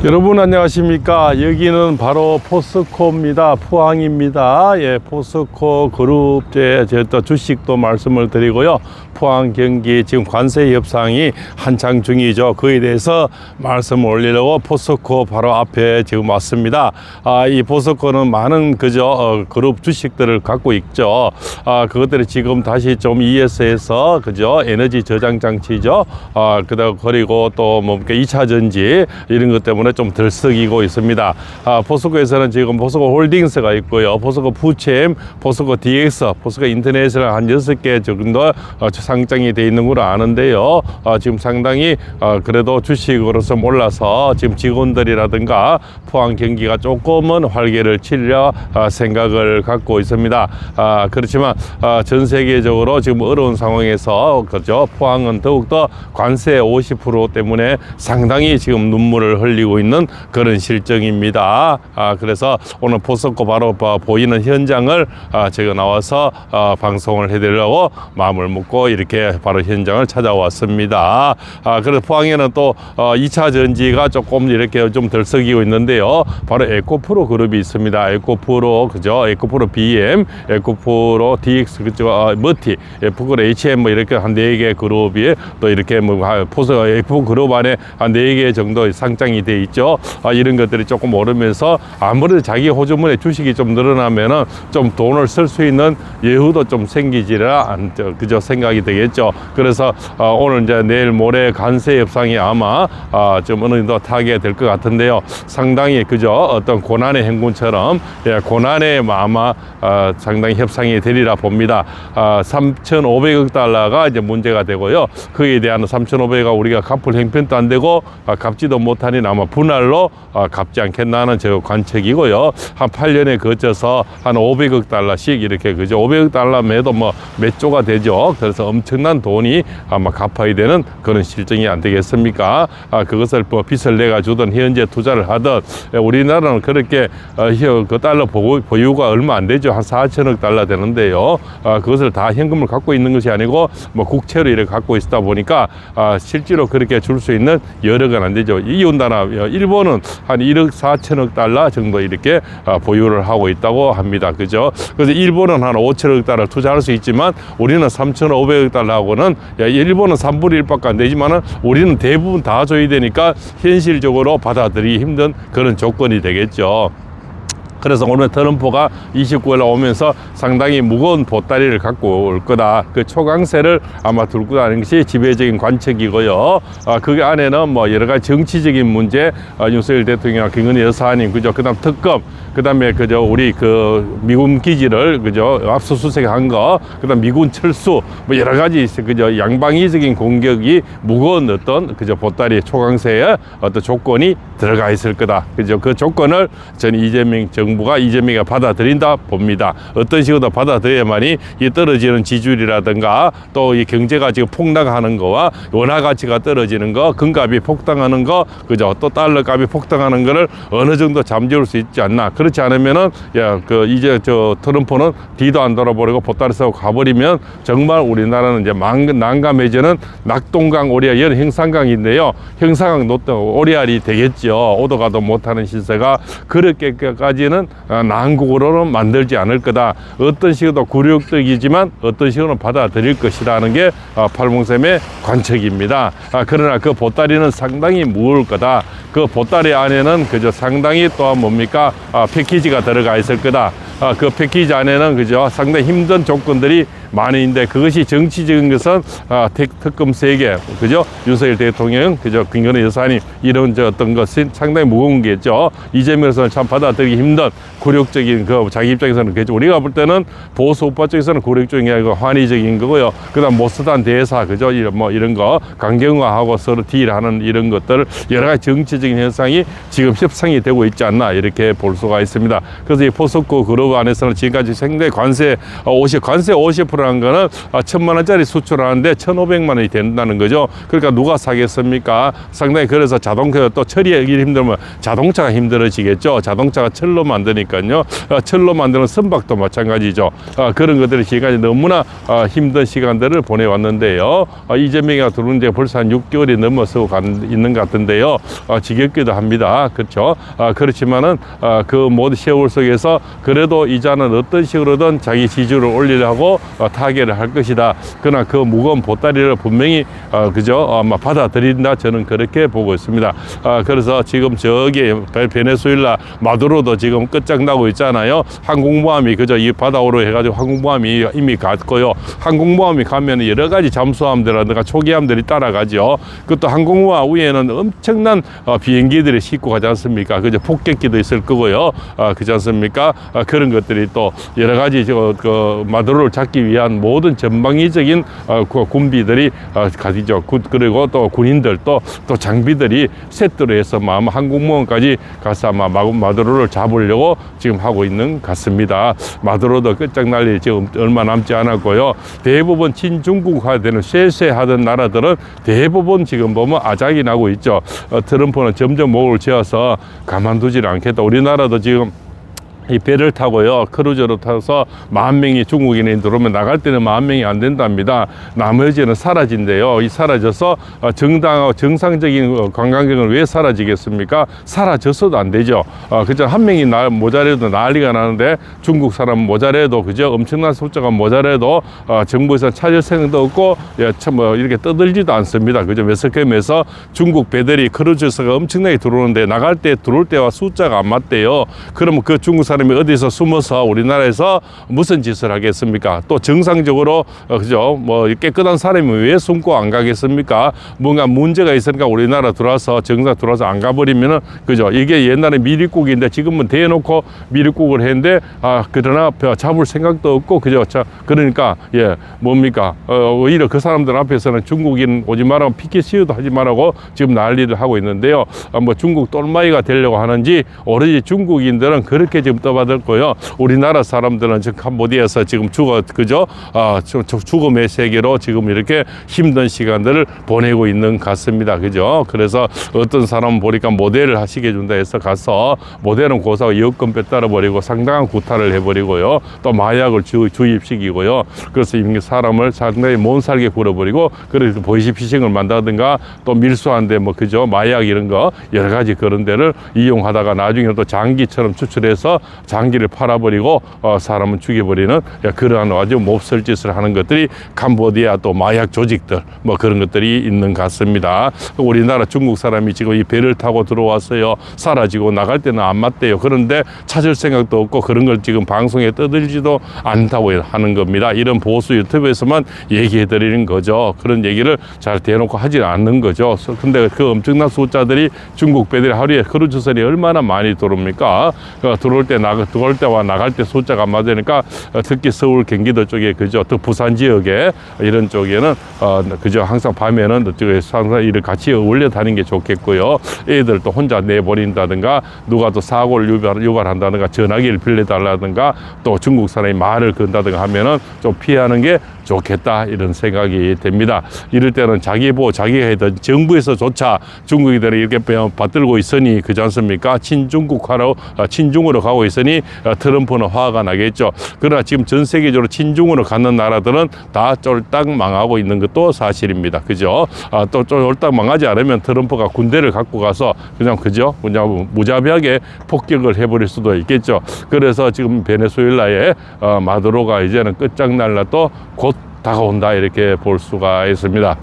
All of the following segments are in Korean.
여러분 안녕하십니까. 여기는 바로 포스코입니다. 포항입니다. 예, 포스코 그룹제 또 주식도 말씀을 드리고요. 포항 경기 지금 관세 협상이 한창 중이죠. 그에 대해서 말씀을 올리려고 포스코 바로 앞에 지금 왔습니다. 이 포스코는 많은 그룹 주식들을 갖고 있죠. 그것들이 지금 다시 좀 ES에서 에너지 저장 장치죠. 그리고 또 뭡니까 2차 전지 이런 것 때문에 좀 들썩이고 있습니다. 포스코에서는 지금 포스코 홀딩스가 있고요. 포스코 푸챔, 포스코 DX, 포스코 인터넷이랑 한 6개 정도 상장이 되어 있는 걸로 아는데요. 지금 상당히 그래도 주식으로서 몰라서 지금 직원들이라든가 포항 경기가 조금은 활기를 치려 생각을 갖고 있습니다. 그렇지만 전 세계적으로 지금 어려운 상황에서 포항은 더욱더 관세 50% 때문에 상당히 지금 눈물을 흘리고 있는 그런 실정입니다. 그래서 오늘 포스코 바로 보이는 현장을 제가 나와서 방송을 해드리려고 마음을 먹고 이렇게 바로 현장을 찾아왔습니다. 그래서 포항에는 또 2차 전지가 조금 이렇게 좀 들썩이고 있는데요. 바로 에코프로 그룹이 있습니다. 에코프로 에코프로 BM, 에코프로 DX 머티, 에코프로 HM 이렇게 한 4개 그룹이 또 이렇게 에코프로 그룹 안에 한 4개 정도 상장이 돼 있죠. 이런 것들이 조금 오르면서 아무래도 자기 호주머니 주식이 좀 늘어나면은 좀 돈을 쓸 수 있는 여유도 좀 생기지라 생각이 되겠죠. 그래서 오늘 이제 내일 모레 관세 협상이 아마 좀 어느 정도 타게 될 것 같은데요. 상당히 어떤 고난의 행군처럼 고난의 아마 상당히 협상이 되리라 봅니다. 3,500억 달러가 이제 문제가 되고요. 그에 대한 3,500억 우리가 갚을 형편도 안 되고 갚지도 못하니 아마 분할로 갚지 않겠나는 제 관측이고요. 한 8년에 거쳐서 한 500억 달러씩 이렇게 500억 달러 매도 몇 조가 되죠. 그래서 엄청난 돈이 아마 갚아야 되는 그런 실정이 안 되겠습니까? 그것을 빚을 내가 주든 현재 투자를 하든 우리나라는 그렇게 그 달러 보유가 얼마 안 되죠. 한 4천억 달러 되는데요. 그것을 다 현금을 갖고 있는 것이 아니고 국채로 이렇게 갖고 있다 보니까 실제로 그렇게 줄 수 있는 여력은 안 되죠. 이웃나라 일본은 한 1억 4천억 달러 정도 이렇게 보유를 하고 있다고 합니다. 그죠? 그래서 일본은 한 5천억 달러 투자할 수 있지만 우리는 3,500억 달러하고는 일본은 3분의 1밖에 안 되지만은 우리는 대부분 다 줘야 되니까 현실적으로 받아들이기 힘든 그런 조건이 되겠죠. 그래서 오늘 트럼프가 29일에 오면서 상당히 무거운 보따리를 갖고 올 거다. 그 초강세를 아마 들고 다니는 것이 지배적인 관측이고요. 그 안에는 여러 가지 정치적인 문제, 윤석열 대통령과 김건희 여사님, 그다음 특검, 그다음에 우리 미군 기지를 압수수색한 거, 그다음 미군 철수, 여러 가지 양방위적인 공격이 무거운 어떤 보따리 초강세의 어떤 조건이 들어가 있을 거다. 그 조건을 전 이재명이가 받아들인다 봅니다. 어떤 식으로 받아들여야만이 이 떨어지는 지지율이라든가 또 이 경제가 지금 폭락하는 거와 원화 가치가 떨어지는 거, 금값이 폭등하는 거, 또 달러 값이 폭등하는 거를 어느 정도 잠재울 수 있지 않나. 그렇지 않으면은 이제 트럼프는 뒤도 안 돌아보려고 보따리 싸고 가버리면 정말 우리나라는 이제 난감해지는 낙동강 오리알 이런 형산강인데요. 형산강 오리알이 되겠죠. 오도 가도 못하는 시세가 그렇게까지는 난국으로는 만들지 않을 거다. 어떤 식으로 굴욕적이지만 어떤 식으로 받아들일 것이라는 게 팔봉샘의 관측입니다. 그러나 그 보따리는 상당히 무거울 거다. 그 보따리 안에는 상당히 또한 뭡니까? 패키지가 들어가 있을 거다. 그 패키지 안에는 상당히 힘든 조건들이 많이 있는데 그것이 정치적인 것은 특검 3개, 윤석열 대통령, 김건희 여사님 이런 어떤 것이 상당히 무거운 게죠. 이재명에서는 참 받아들이기 힘든 굴욕적인 자기 입장에서는 우리가 볼 때는 보수 우파 쪽에서는 굴욕적인 게 아니고 환희적인 거고요. 그다음 모스단 대사, 이런 거 강경화하고 서로 딜하는 이런 것들 여러 가지 정치적인 현상이 지금 협상이 되고 있지 않나 이렇게 볼 수가 있습니다. 그래서 이 포스코 그룹 안에서는 지금까지 상당히 관세 50% 수출한 거는 1,000만 원짜리 수출하는데 1,500만 원이 된다는 거죠. 그러니까 누가 사겠습니까? 상당히 그래서 자동차 또 처리하기 힘들면 자동차가 힘들어지겠죠. 자동차가 철로 만드니까요. 철로 만드는 선박도 마찬가지죠. 그런 것들이 지금까지 너무나 힘든 시간들을 보내왔는데요. 이재명이가 들어온 지 벌써 한 6개월이 넘어서 있는 것 같은데요. 지겹기도 합니다. 그렇죠. 그렇지만은 그 모든 세월 속에서 그래도 이자는 어떤 식으로든 자기 지지율을 올리려고 타결을 할 것이다. 그러나 그 무거운 보따리를 분명히 그죠 아마 받아들인다. 저는 그렇게 보고 있습니다. 그래서 지금 저기 베네수엘라 마두로도 지금 끝장나고 있잖아요. 항공모함이 그저 이 바다로 해가지고 항공모함이 이미 갔고요. 항공모함이 가면 여러 가지 잠수함들이라든가 초기함들이 따라가죠. 그것도 항공모함 위에는 엄청난 비행기들이 싣고 가지 않습니까? 그저 폭격기도 있을 거고요. 그렇지 않습니까? 그런 것들이 또 여러 가지 그 마두로를 잡기 위한 모든 전방위적인 군비들이 가지죠. 그리고 또 군인들 또 장비들이 세트로 해서 아마 항공모함까지 가서 아마 마두로를 잡으려고 지금 하고 있는 것 같습니다. 마두로도 끝장날 일이 지금 얼마 남지 않았고요. 대부분 친중국화되는 쇠퇴하던 나라들은 대부분 지금 보면 아작이 나고 있죠. 트럼프는 점점 목을 쥐어서 가만두질 않겠다. 우리나라도 지금 이 배를 타고요, 크루즈로 타서 10,000명이 중국인이 들어오면 나갈 때는 10,000명이 안 된답니다. 나머지는 사라진대요. 이 사라져서 정상적인 관광객은 왜 사라지겠습니까? 사라져서도 안 되죠. 그죠? 한 명이 모자라도 난리가 나는데 중국 사람 모자라도 그죠? 엄청난 숫자가 모자라도 정부에서 찾을 생각도 없고 뭐 이렇게 떠들지도 않습니다. 그죠? 매스컴에서 중국 배들이 크루즈가 엄청나게 들어오는데 나갈 때 들어올 때와 숫자가 안 맞대요. 그러면 그 중국 사람이 어디서 숨어서 우리나라에서 무슨 짓을 하겠습니까? 또 정상적으로 그죠? 뭐 깨끗한 사람이 왜 숨고 안 가겠습니까? 뭔가 문제가 있으니까 우리나라 들어와서 정상 들어와서 안 가버리면은 그죠? 이게 옛날에 미립국인데 지금은 대놓고 미립국을 했는데 그러나 잡을 생각도 없고 그죠? 자 그러니까 뭡니까? 오히려 그 사람들 앞에서는 중국인 오지 말라고 피켓 시위도 하지 말라고 지금 난리를 하고 있는데요. 뭐 중국 똘마이가 되려고 하는지 오로지 중국인들은 그렇게 지금 떠받았고요. 우리나라 사람들은 지금 캄보디아에서 지금 그죠? 죽음의 세계로 지금 이렇게 힘든 시간들을 보내고 있는 것 같습니다. 그죠? 그래서 어떤 사람은 보니까 모델을 하시게 준다 해서 가서 모델은 고사하고 여권 빼따라 버리고 상당한 구타를 해버리고요. 또 마약을 주입시키고요. 그래서 이 사람을 상당히 못 살게 굴어버리고 그래서 보이스피싱을 만다든가 또 밀수한데 뭐 그죠? 마약 이런 거 여러 가지 그런 데를 이용하다가 나중에 또 장기처럼 추출해서 장기를 팔아버리고 사람을 죽여버리는 그러한 아주 몹쓸 짓을 하는 것들이 캄보디아 또 마약 조직들 뭐 그런 것들이 있는 것 같습니다. 우리나라 중국 사람이 지금 이 배를 타고 들어왔어요. 사라지고 나갈 때는 안 맞대요. 그런데 찾을 생각도 없고 그런 걸 지금 방송에 떠들지도 않다고 하는 겁니다. 이런 보수 유튜브에서만 얘기해 드리는 거죠. 그런 얘기를 잘 대놓고 하지 않는 거죠. 근데 그 엄청난 숫자들이 중국 배들이 하루에 크루즈선이 얼마나 많이 들어옵니까? 들어올 때와 나갈 때 숫자가 안 맞으니까 특히 서울 경기도 쪽에 그죠? 또 부산 지역에 이런 쪽에는 그죠? 항상 밤에는 항상 이를 같이 어울려 다니는 게 좋겠고요. 애들 또 혼자 내버린다든가 누가 또 사고를 유발한다든가 전화기를 빌려달라든가 또 중국 사람이 말을 건다든가 하면은 좀 피하는 게 좋겠다 이런 생각이 됩니다. 이럴 때는 자기 보호 자기가 했던 정부에서조차 중국인들이 이렇게 받들고 있으니 그렇지 않습니까? 친중으로 가고 있으니 트럼프는 화가 나겠죠. 그러나 지금 전 세계적으로 친중으로 가는 나라들은 다 쫄딱 망하고 있는 것도 사실입니다. 그죠? 또 쫄딱 망하지 않으면 트럼프가 군대를 갖고 가서 그냥 무자비하게 폭격을 해버릴 수도 있겠죠. 그래서 지금 베네수엘라의 마두로가 이제는 끝장날라 또 곧 다가온다 이렇게 볼 수가 있습니다.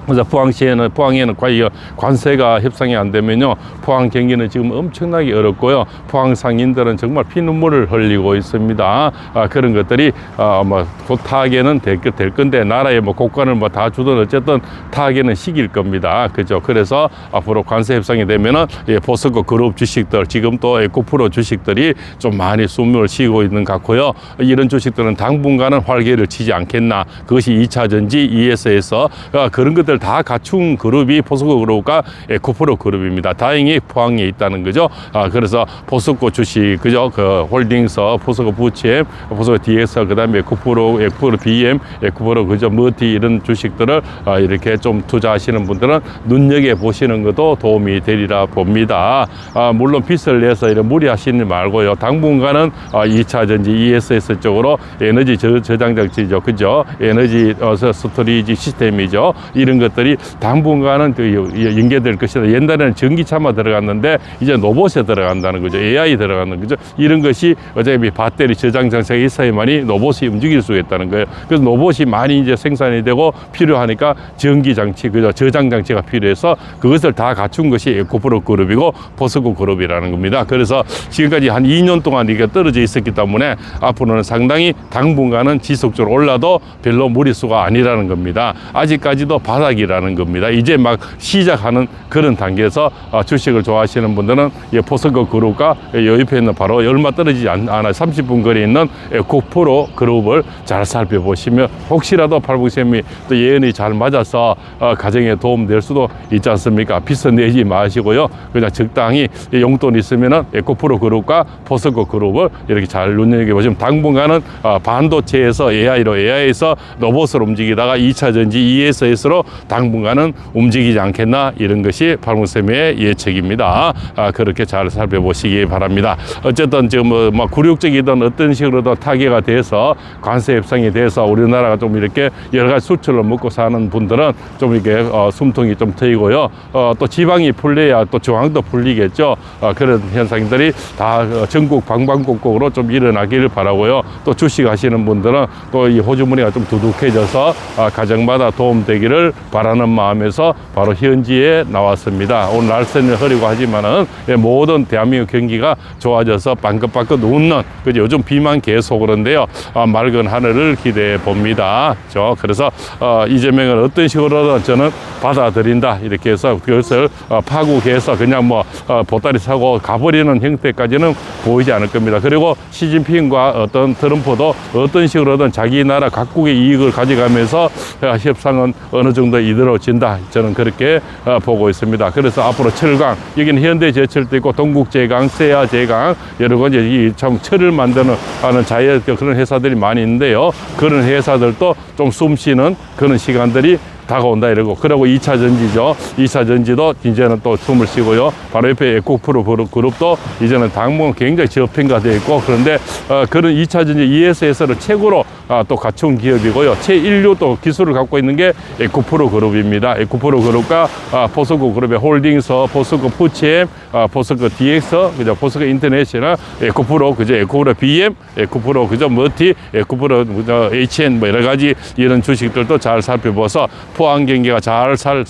그래서 포항에는 과연 관세가 협상이 안 되면요, 포항 경기는 지금 엄청나게 어렵고요. 포항 상인들은 정말 피눈물을 흘리고 있습니다. 그런 것들이 곧 타겟은 될 건데 나라의 뭐 국간을 뭐 다 주든 어쨌든 타겟은 시길 겁니다. 그죠? 그래서 앞으로 관세 협상이 되면은 포스코 그룹 주식들 지금 또 에코프로 주식들이 좀 많이 숨을 쉬고 있는 것 같고요. 이런 주식들은 당분간은 활개를 치지 않겠나. 그것이 2차 전지 ES에서 그런 것들 이것을 다 갖춘 그룹이 포스코 그룹과 에코프로 그룹입니다. 다행히 포항에 있다는 거죠. 그래서 포스코 주식, 그죠? 그 홀딩스, 포스코 부챔, 포스코 DX, 그 다음에 에코프로 BM, 에코프로, 그죠? 머티 이런 주식들을 이렇게 좀 투자하시는 분들은 눈여겨보시는 것도 도움이 되리라 봅니다. 물론 빚을 내서 이런 무리하시는 말고요. 당분간은 2차 전지 ESS 쪽으로 에너지 저장 장치죠. 그죠? 에너지 스토리지 시스템이죠. 이런 것들이 당분간은 연계될 것이다. 옛날에는 전기차만 들어갔는데 이제 로봇에 들어간다는 거죠. AI 들어가는 거죠. 이런 것이 어차피 배터리 저장 장치가 있어야만이 로봇이 움직일 수 있다는 거예요. 그래서 로봇이 많이 이제 생산이 되고 필요하니까 전기 장치, 그죠? 저장 장치가 필요해서 그것을 다 갖춘 것이 에코프로 그룹이고 포스코 그룹이라는 겁니다. 그래서 지금까지 한 2년 동안 이게 떨어져 있었기 때문에 앞으로는 상당히 당분간은 지속적으로 올라도 별로 무리수가 아니라는 겁니다. 아직까지도 바닥이라는 겁니다. 이제 막 시작하는 그런 단계에서 주식을 좋아하시는 분들은 포스코 그룹과 옆에 있는 바로 얼마 떨어지지 않아 30분 거리에 있는 에코프로 그룹을 잘 살펴보시면 혹시라도 팔복쌤이 또 예언이 잘 맞아서 가정에 도움 될 수도 있지 않습니까? 빚은 내지 마시고요. 그냥 적당히 용돈 있으면은 에코프로 그룹과 포스코 그룹을 이렇게 잘 눈여겨보시면 당분간은 반도체에서 AI에서 로봇으로 움직이다가 2차 전지 ESS로 당분간은 움직이지 않겠나 이런 것이 팔복쌤의 예측입니다. 그렇게 잘 살펴보시기 바랍니다. 어쨌든 지금 뭐 굴욕적이든 어떤 식으로든 타개가 돼서 관세 협상이 돼서 우리나라가 좀 이렇게 여러 가지 수출을 먹고 사는 분들은 좀 이렇게 숨통이 좀 트이고요. 또 지방이 풀려야 또 중앙도 풀리겠죠. 그런 현상들이 다 전국 방방곡곡으로 좀 일어나기를 바라고요. 또 주식 하시는 분들은 또 이 호주머니가 좀 두둑해져서 가정마다 도움되기를 바라는 마음에서 바로 현지에 나왔습니다. 오늘 날씨는 흐리고 하지만은 모든 대한민국 경기가 좋아져서 빵긋빵긋 웃는, 그죠? 요즘 비만 계속 그런데요. 맑은 하늘을 기대해 봅니다. 그래서 이재명을 어떤 식으로든 저는 받아들인다 이렇게 해서 그것을 파국해서 그냥 뭐 보따리 사고 가버리는 형태까지는 보이지 않을 겁니다. 그리고 시진핑과 어떤 트럼프도 어떤 식으로든 자기 나라 각국의 이익을 가져가면서 협상은 어느 정도 이루어진다, 저는 그렇게 보고 있습니다. 그래서 앞으로 철강, 여기는 현대제철도 있고 동국제강, 세아제강 여러 가지 참 철을 만드는 자연 그런 회사들이 많이 있는데요. 그런 회사들도 좀 숨쉬는 그런 시간들이 다가온다 이러고, 그리고 2차 전지죠. 2차 전지도 이제는 또 숨을 쉬고요. 바로 옆에 에코프로 그룹도 이제는 당분 굉장히 저평가되어 있고, 그런데 그런 2차 전지 ESS를 최고로 또 갖춘 기업이고요. 최인류 또 기술을 갖고 있는 게 에코프로 그룹입니다. 에코프로 그룹과 포스코 그룹의 홀딩스, 포스코 푸챔, 포스코 DX, 그죠? 포스코 인터내셔널, 에코프로, 그죠? 에코프로 BM, 에코프로, 그죠? 머티, 에코프로, 그죠? HN, 뭐 여러 가지 이런 주식들도 잘 살펴봐서 포항 경기가 잘 살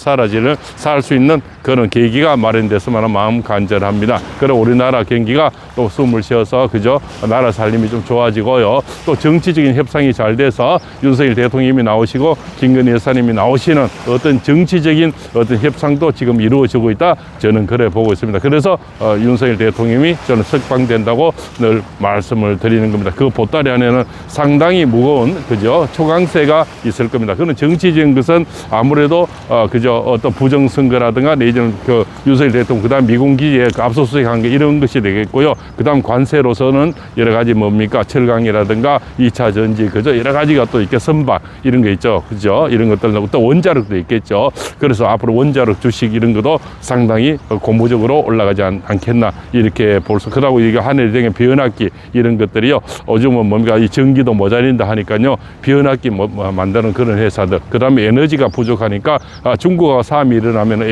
수 있는 그런 계기가 마련됐으면 마음 간절합니다. 그리고 우리나라 경기가 또 숨을 쉬어서, 그죠? 나라 살림이 좀 좋아지고요. 또 정치적인 협상이 잘 돼서 윤석열 대통령님이 나오시고 김건희 여사님이 나오시는 어떤 정치적인 어떤 협상도 지금 이루어지고 있다, 저는 그래 보고 있습니다. 그래서 윤석열 대통령님이 저는 석방된다고 늘 말씀을 드리는 겁니다. 그 보따리 안에는 상당히 무거운, 그죠? 초강세가 있을 겁니다. 그런 정치적인 것은 아무래도 그죠? 어떤 부정선거라든가 내지는 그 윤석열 대통령, 그 다음 미군 기지에 그 압수수색한 게 이런 것이 되겠고요. 그 다음 관세로서는 여러 가지 뭡니까? 철강이라든가 2차 전지, 그죠? 여러 가지가 또 있게 선박 이런 거 있죠. 그죠? 이런 것들, 또 원자력도 있겠죠. 그래서 앞으로 원자력 주식 이런 것도 상당히 고무적으로 올라가지 않겠나 이렇게 볼 수. 그러고 이게 하늘이 되게 변압기 이런 것들이요. 요즘은 뭡니까? 이 전기도 모자린다 하니까요. 변압기 만드는 그런 회사들. 그 다음에 에너지가 부족하니까 중국과 싸움이 일어나면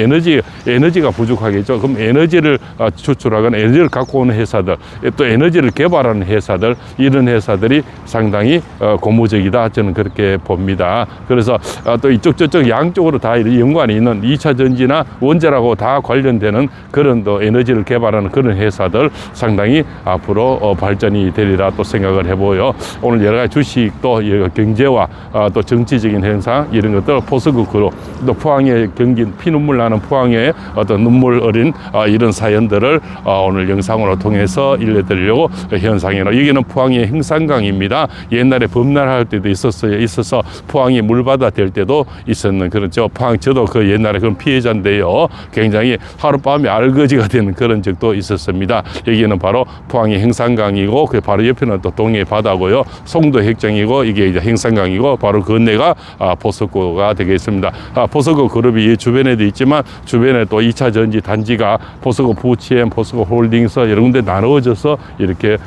에너지가 부족하겠죠. 그럼 에너지를 추출하거나 에너지를 갖고 오는 회사들, 또 에너지를 개발하는 회사들, 이런 회사들이 상당히 고무적이다, 저는 그렇게 봅니다. 그래서 또 이쪽 저쪽 양쪽으로 다 연관이 있는 2차 전지나 원자라고 다 관련되는 그런 또 에너지를 개발하는 그런 회사들 상당히 앞으로 발전이 되리라 또 생각을 해보고요. 오늘 여러 가지 주식도 경제와 또 정치적인 현상 이런 것들 포스코 그룹, 또 포항의 경기 피눈물 나는 포항의 어떤 눈물 어린 이런 사연들을 오늘 영상으로 통해서 일러드리려고 현상으로. 여기는 포항의 행산강입니다. 옛날에 범람할 때도 있어서 포항이 물바다 될 때도 있었는 그런 포항, 저도 그 옛날에 그런 피해자인데요. 굉장히 하룻밤에 알거지가 되는 그런 적도 있었습니다. 여기는 바로 포항의 행산강이고 그 바로 옆에는 또 동해 바다고요. 송도 핵정이고 이게 이제 행산강이고 바로 그 건네가 포스코가 되겠습니다. 포스코 그룹이 이 주변에도 있지만 주변에 또 2차 전지 단지가 포스코 부치엠, 포스코 홀딩스 여러 군데 나누어져서 이렇게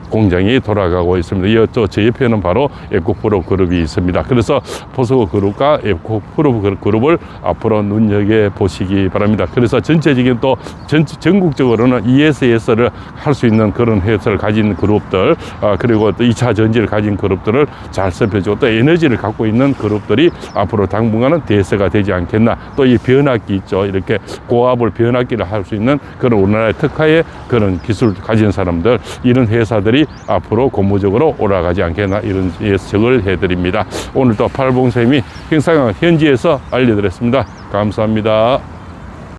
공장이 돌아가고 있습니다. 또 제 옆에는 바로 에코프로 그룹이 있습니다. 그래서 포스코 그룹과 에코프로 그룹을 앞으로 눈여겨 보시기 바랍니다. 그래서 전체적인 또 전국적으로는 ESS를 할 수 있는 그런 회사를 가진 그룹들, 그리고 또 2차 전지를 가진 그룹들을 잘 살펴주고 또 에너지를 갖고 있는 그룹들이 앞으로 당분간은 대세가 되지 않겠나. 또 이 변압기 있죠. 이렇게 고압을 변압기를 할 수 있는 그런 우리나라의 특화의 그런 기술을 가진 사람들, 이런 회사들이 앞으로 고무적으로 올라가지 않겠나, 이런 예측을 해드립니다. 오늘 또 팔봉쌤이 행사강 현지에서 알려드렸습니다. 감사합니다.